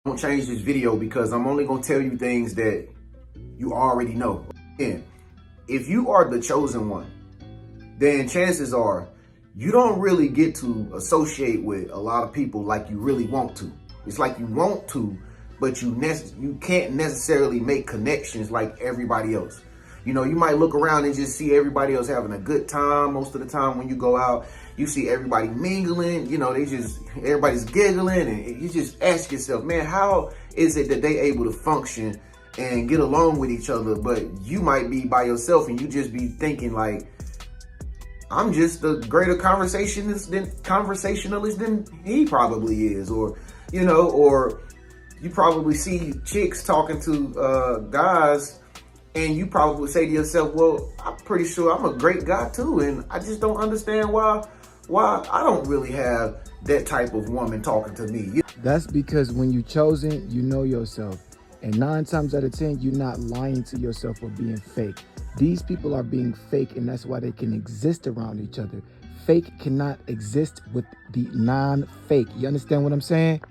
Don't change this video because I'm only gonna tell you things that you already know. And if you are the chosen one, then chances are you don't really get to associate with a lot of people like you really want to. It's like you want to, but you can't necessarily make connections like everybody else. You know, you might look around and just see everybody else having a good time. Most of the time when you go out, you see everybody mingling, you know, everybody's giggling, and you just ask yourself, man, how is it that they able to function and get along with each other, but you might be by yourself and you just be thinking like, I'm just a greater conversationalist than he probably is, or, you know, or you probably see chicks talking to guys and you probably say to yourself, well, I'm pretty sure I'm a great guy too, and I just don't understand why I don't really have that type of woman talking to me. That's because when you're chosen, you know yourself. And 9 times out of 10, you're not lying to yourself or being fake. These people are being fake, and that's why they can exist around each other. Fake cannot exist with the non-fake. You understand what I'm saying?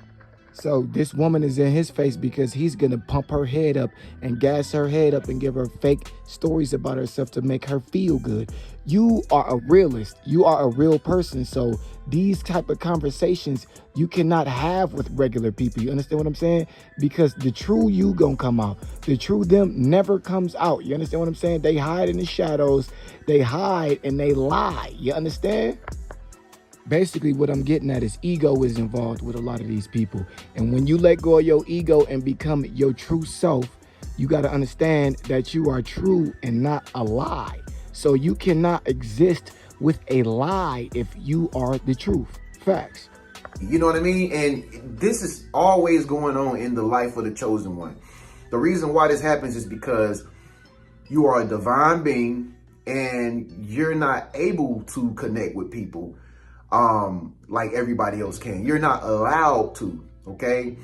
So this woman is in his face because he's going to pump her head up and gas her head up and give her fake stories about herself to make her feel good. You are a realist. You are a real person. So these type of conversations you cannot have with regular people. You understand what I'm saying? Because the true you gonna come out. The true them never comes out. You understand what I'm saying? They hide in the shadows. They hide and they lie. You understand? Basically, what I'm getting at is ego is involved with a lot of these people. And when you let go of your ego and become your true self, you got to understand that you are true and not a lie. So you cannot exist with a lie if you are the truth. Facts. You know what I mean? And this is always going on in the life of the chosen one. The reason why this happens is because you are a divine being and you're not able to connect with people like everybody else can. You're not allowed to, okay?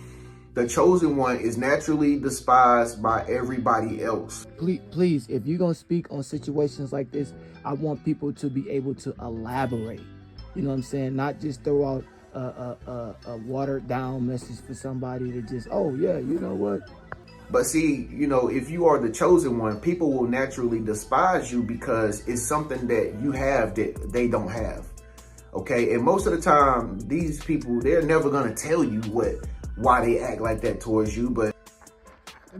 The chosen one is naturally despised by everybody else. Please, if you're going to speak on situations like this, I want people to be able to elaborate. You know what I'm saying? Not just throw out a watered down message for somebody to just, oh yeah, you know what? But see, you know, if you are the chosen one, people will naturally despise you because it's something that you have that they don't have. Okay, and most of the time, these people, they're never gonna tell you why they act like that towards you, but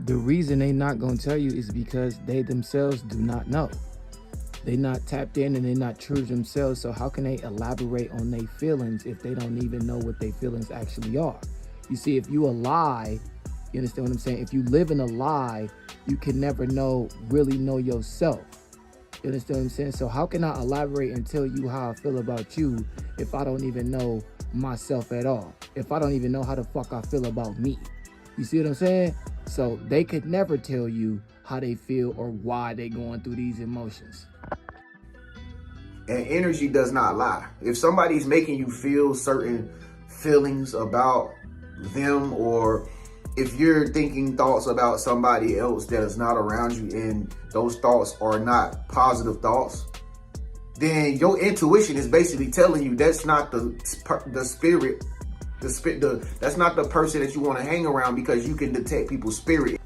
the reason they not gonna tell you is because they themselves do not know. They not tapped in and they're not true to themselves, so how can they elaborate on their feelings if they don't even know what their feelings actually are? You see, if you a lie, you understand what I'm saying? If you live in a lie, you can never really know yourself. You understand what I'm saying? So how can I elaborate and tell you how I feel about you if I don't even know myself at all? If I don't even know how the fuck I feel about me? You see what I'm saying? So they could never tell you how they feel or why they going through these emotions. And energy does not lie. If somebody's making you feel certain feelings about them, or if you're thinking thoughts about somebody else that is not around you and those thoughts are not positive thoughts, then your intuition is basically telling you that's not the spirit, that's not the person that you want to hang around, because you can detect people's spirit.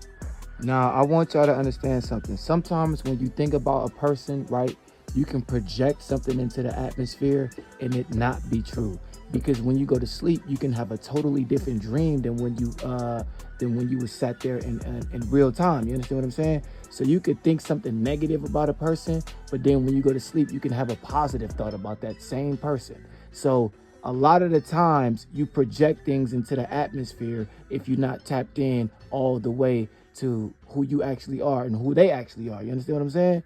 Now, I want y'all to understand something. Sometimes when you think about a person, right, you can project something into the atmosphere and it not be true. Because when you go to sleep, you can have a totally different dream than when you were sat there in real time. You understand what I'm saying? So you could think something negative about a person, but then when you go to sleep, you can have a positive thought about that same person. So a lot of the times you project things into the atmosphere if you're not tapped in all the way to who you actually are and who they actually are. You understand what I'm saying?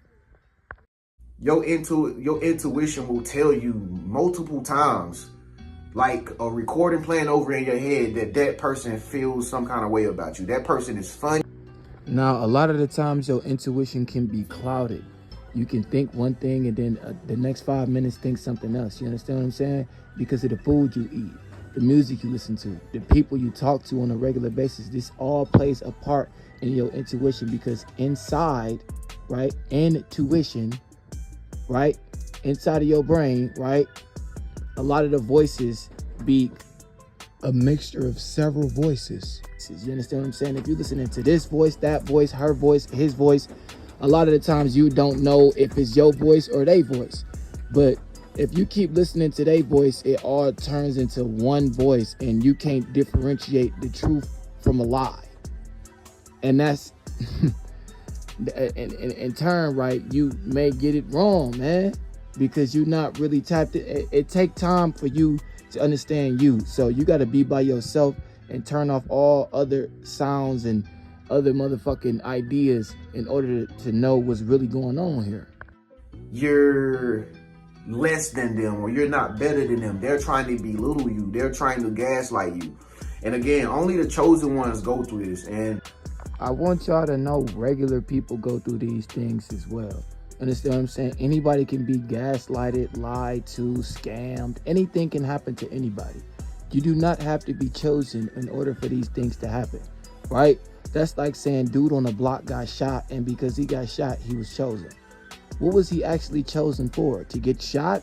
Your intuition will tell you multiple times, like a recording playing over in your head, that person feels some kind of way about you. That person is funny. Now, a lot of the times your intuition can be clouded. You can think one thing and then the next 5 minutes think something else. You understand what I'm saying? Because of the food you eat, the music you listen to, the people you talk to on a regular basis. This all plays a part in your intuition, because inside, right, intuition, right, inside of your brain, right, a lot of the voices be a mixture of several voices. You understand what I'm saying? If you're listening to this voice, that voice, her voice, his voice, a lot of the times you don't know if it's your voice or their voice. But if you keep listening to their voice, it all turns into one voice, and you can't differentiate the truth from a lie. And that's, in turn, right, you may get it wrong, man, because you're not really tapped in. It takes time for you to understand you. So you got to be by yourself and turn off all other sounds and other motherfucking ideas in order to know what's really going on here. You're less than them, or you're not better than them. They're trying to belittle you. They're trying to gaslight you. And again, only the chosen ones go through this. And I want y'all to know regular people go through these things as well. Understand what I'm saying? Anybody can be gaslighted, lied to, scammed. Anything can happen to anybody. You do not have to be chosen in order for these things to happen, right? That's like saying dude on the block got shot, and because he got shot, he was chosen. What was he actually chosen for? To get shot?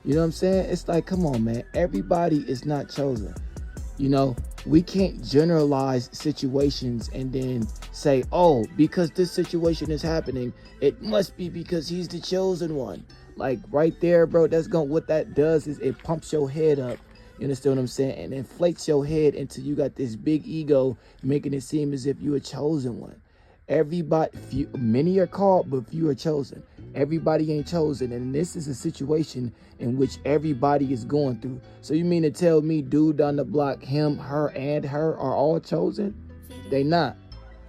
You know what I'm saying? It's like, come on, man. Everybody is not chosen. You know, we can't generalize situations and then say, oh, because this situation is happening, it must be because he's the chosen one. Like right there, bro, what that does is it pumps your head up. You understand what I'm saying? And inflates your head until you got this big ego, making it seem as if you're a chosen one. Many are called, but few are chosen. Everybody ain't chosen, and this is a situation in which everybody is going through. So you mean to tell me dude down the block, him, her, and her are all chosen? They not.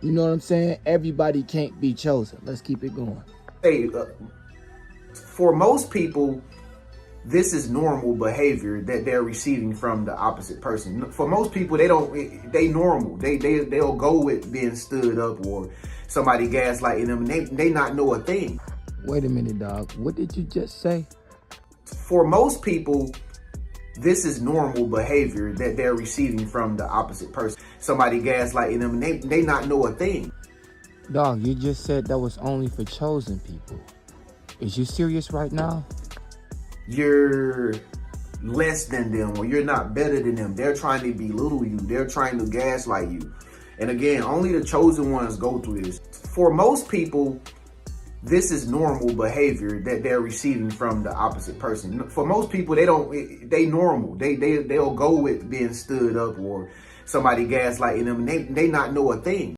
You know what I'm saying? Everybody can't be chosen. Let's keep it going. Hey, for most people, this is normal behavior that they're receiving from the opposite person. For most people, they normal. They'll go with being stood up or somebody gaslighting them, and they not know a thing. Wait a minute, dog. What did you just say? For most people, this is normal behavior that they're receiving from the opposite person. Somebody gaslighting them, and they not know a thing. Dog, you just said that was only for chosen people. Is you serious right now? You're less than them, or you're not better than them. They're trying to belittle you. They're trying to gaslight you. And again, only the chosen ones go through this. For most people, this is normal behavior that they're receiving from the opposite person. For most people, they normal. They'll go with being stood up or somebody gaslighting them, and they not know a thing.